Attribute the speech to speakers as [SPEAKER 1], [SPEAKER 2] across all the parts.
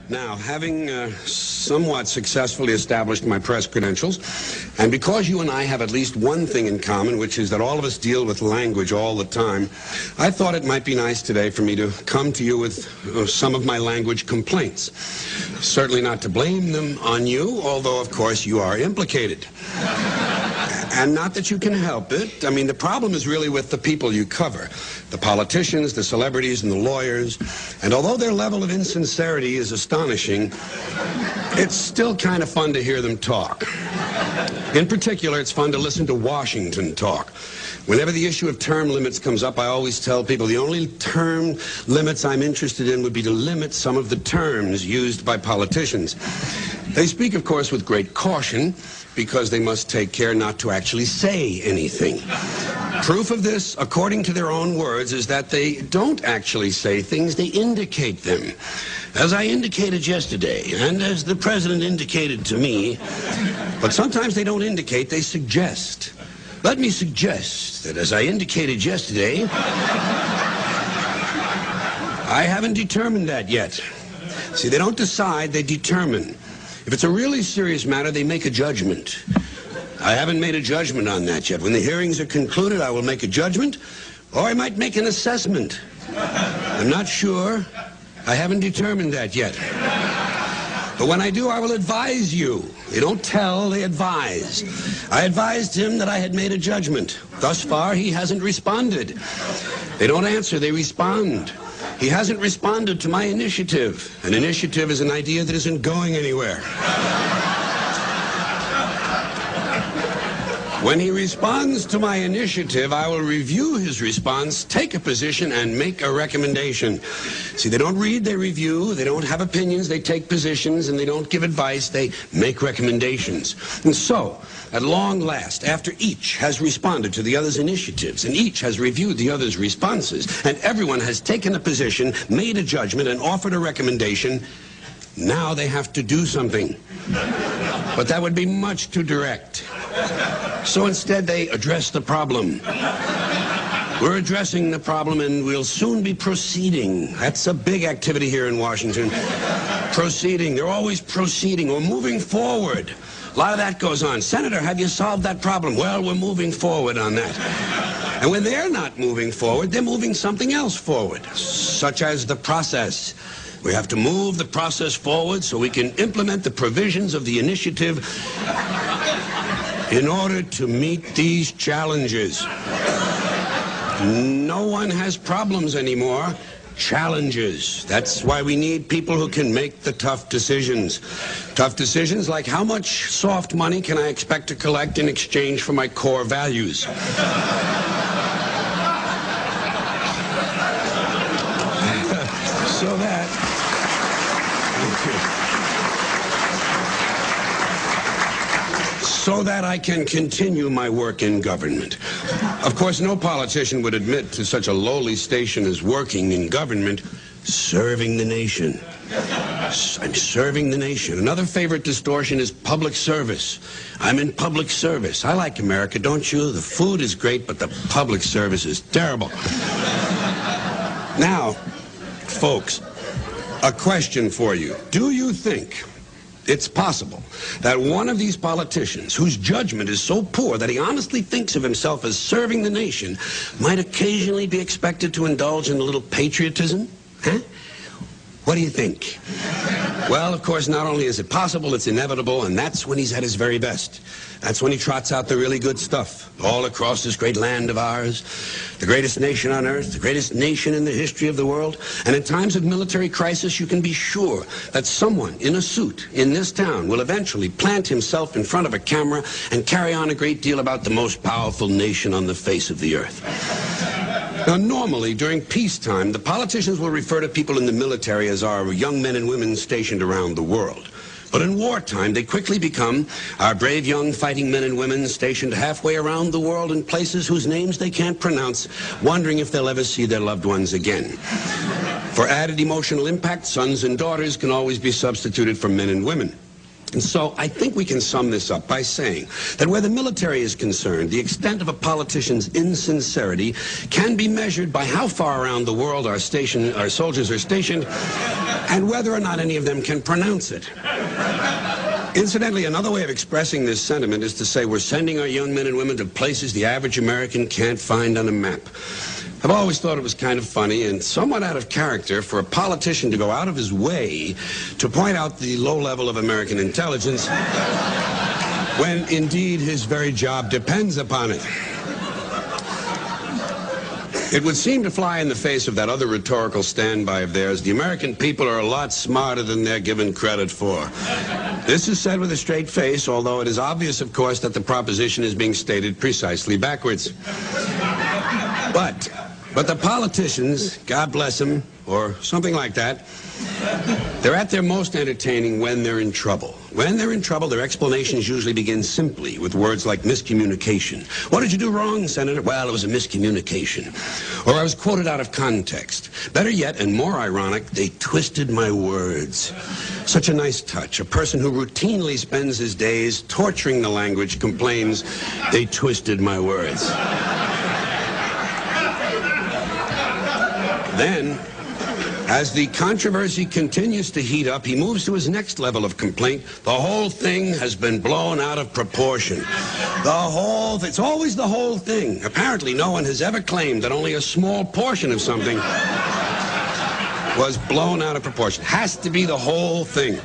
[SPEAKER 1] Now, having somewhat successfully established my press credentials, and because you and I have at least one thing in common, which is that all of us deal with language all the time, I thought it might be nice today for me to come to you with some of my language complaints. Certainly not to blame them on you, although, of course, you are implicated. And not that you can help it. I mean, the problem is really with the people you cover. The politicians, the celebrities, and the lawyers. And although their level of insincerity is astonishing, it's still kind of fun to hear them talk. In particular, it's fun to listen to Washington talk. Whenever the issue of term limits comes up, I always tell people the only term limits I'm interested in would be to limit some of the terms used by politicians. They speak, of course, with great caution, because they must take care not to actually say anything. Proof of this, according to their own words, is that they don't actually say things, they indicate them. As I indicated yesterday, and as the president indicated to me, but sometimes they don't indicate, they suggest. Let me suggest that as I indicated yesterday, I haven't determined that yet. See, they don't decide, they determine. If it's a really serious matter, they make a judgment. I haven't made a judgment on that yet. When the hearings are concluded, I will make a judgment, or I might make an assessment. I'm not sure. I haven't determined that yet. But when I do, I will advise you. They don't tell, they advise. I advised him that I had made a judgment. Thus far, he hasn't responded. They don't answer, they respond. He hasn't responded to my initiative. An initiative is an idea that isn't going anywhere. When he responds to my initiative, I will review his response, take a position, and make a recommendation. See, they don't read, they review. They don't have opinions, they take positions, and they don't give advice, they make recommendations. And so, at long last, after each has responded to the other's initiatives, and each has reviewed the other's responses, and everyone has taken a position, made a judgment, and offered a recommendation, now they have to do something. But that would be much too direct. So instead, they address the problem. We're addressing the problem, and we'll soon be proceeding. That's a big activity here in Washington. Proceeding. They're always proceeding or moving forward. A lot of that goes on. Senator, have you solved that problem? Well, we're moving forward on that. And when they're not moving forward, they're moving something else forward, such as the process. We have to move the process forward so we can implement the provisions of the initiative in order to meet these challenges. No one has problems anymore. Challenges. That's why we need people who can make the tough decisions. Tough decisions like how much soft money can I expect to collect in exchange for my core values? So that I can continue my work in government. Of course, no politician would admit to such a lowly station as working in government, serving the nation. I'm serving the nation. Another favorite distortion is public service. I'm in public service. I like America, don't you? The food is great, but the public service is terrible. Now, folks, a question for you. Do you think it's possible that one of these politicians, whose judgment is so poor that he honestly thinks of himself as serving the nation, might occasionally be expected to indulge in a little patriotism? Huh? What do you think? Well, of course, not only is it possible, it's inevitable, and that's when he's at his very best. That's when he trots out the really good stuff all across this great land of ours, the greatest nation on earth, the greatest nation in the history of the world. And in times of military crisis, you can be sure that someone in a suit in this town will eventually plant himself in front of a camera and carry on a great deal about the most powerful nation on the face of the earth. Now, normally, during peacetime, the politicians will refer to people in the military as our young men and women stationed around the world. But in wartime, they quickly become our brave young fighting men and women stationed halfway around the world in places whose names they can't pronounce, wondering if they'll ever see their loved ones again. For added emotional impact, sons and daughters can always be substituted for men and women. And so I think we can sum this up by saying that where the military is concerned, the extent of a politician's insincerity can be measured by how far around the world our soldiers are stationed and whether or not any of them can pronounce it. Incidentally, another way of expressing this sentiment is to say we're sending our young men and women to places the average American can't find on a map. I've always thought it was kind of funny and somewhat out of character for a politician to go out of his way to point out the low level of American intelligence when indeed his very job depends upon it. It would seem to fly in the face of that other rhetorical standby of theirs. The American people are a lot smarter than they're given credit for. This is said with a straight face, although it is obvious, of course, that the proposition is being stated precisely backwards. But the politicians, God bless them, or something like that, they're at their most entertaining when they're in trouble. When they're in trouble, their explanations usually begin simply with words like miscommunication. What did you do wrong, Senator? Well, it was a miscommunication. Or I was quoted out of context. Better yet, and more ironic, they twisted my words. Such a nice touch. A person who routinely spends his days torturing the language complains, they twisted my words. Then, as the controversy continues to heat up, he moves to his next level of complaint. The whole thing has been blown out of proportion. It's always the whole thing. Apparently, no one has ever claimed that only a small portion of something was blown out of proportion. Has to be the whole thing.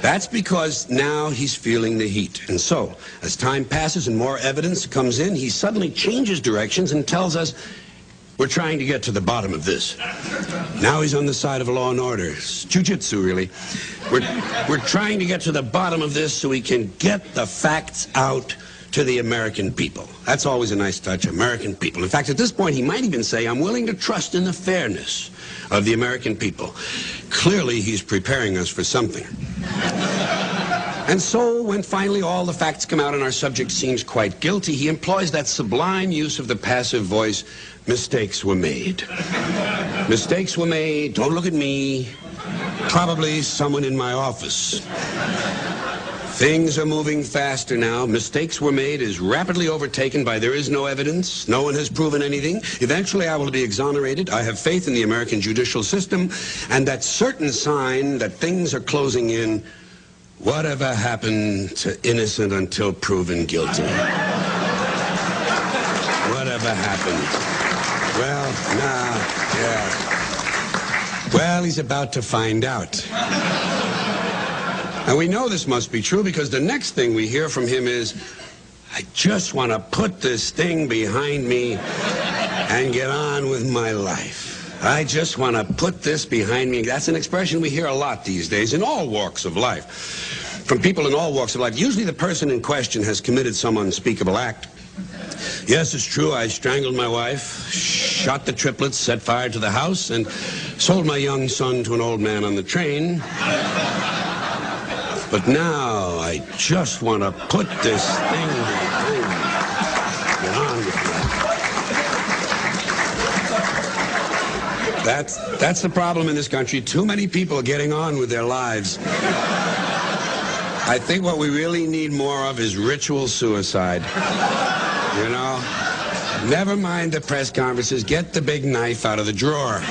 [SPEAKER 1] That's because now he's feeling the heat. And so, as time passes and more evidence comes in, he suddenly changes directions and tells us, we're trying to get to the bottom of this. Now he's on the side of law and order. It's jiu-jitsu, really. We're trying to get to the bottom of this so we can get the facts out to the American people. That's always a nice touch, American people. In fact, at this point, he might even say, I'm willing to trust in the fairness of the American people. Clearly, he's preparing us for something. And so, when finally all the facts come out and our subject seems quite guilty, he employs that sublime use of the passive voice, mistakes were made. Mistakes were made, don't look at me, probably someone in my office. Things are moving faster now. Mistakes were made is rapidly overtaken by there is no evidence. No one has proven anything. Eventually I will be exonerated. I have faith in the American judicial system and that certain sign that things are closing in. Whatever happened to innocent until proven guilty? Whatever happened? Well, Well, he's about to find out. And we know this must be true because the next thing we hear from him is, I just want to put this thing behind me and get on with my life. I just want to put this behind me. That's an expression we hear a lot these days in all walks of life. From people in all walks of life. Usually the person in question has committed some unspeakable act. Yes, it's true, I strangled my wife, shot the triplets, set fire to the house, and sold my young son to an old man on the train. But now I just want to put this thing behind me. Get on with it. That's the problem in this country. Too many people are getting on with their lives. I think what we really need more of is ritual suicide. You know? Never mind the press conferences. Get the big knife out of the drawer.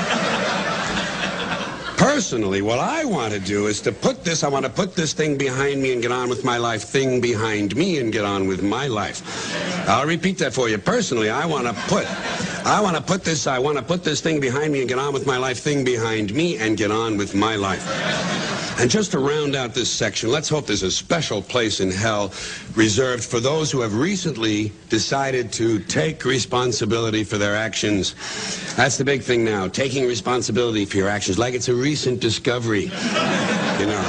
[SPEAKER 1] Personally, what I want to do is I want to put this thing behind me and get on with my life, thing behind me and get on with my life. I'll repeat that for you. Personally, I want to put this thing behind me and get on with my life, thing behind me and get on with my life. And just to round out this section, let's hope there's a special place in hell reserved for those who have recently decided to take responsibility for their actions. That's the big thing now, taking responsibility for your actions, like it's a recent discovery. You know,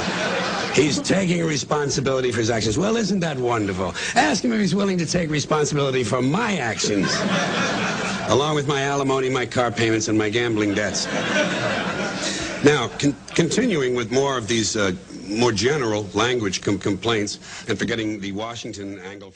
[SPEAKER 1] he's taking responsibility for his actions. Well, isn't that wonderful? Ask him if he's willing to take responsibility for my actions, along with my alimony, my car payments, and my gambling debts. Now, continuing with more of these more general language complaints and forgetting the Washington angle.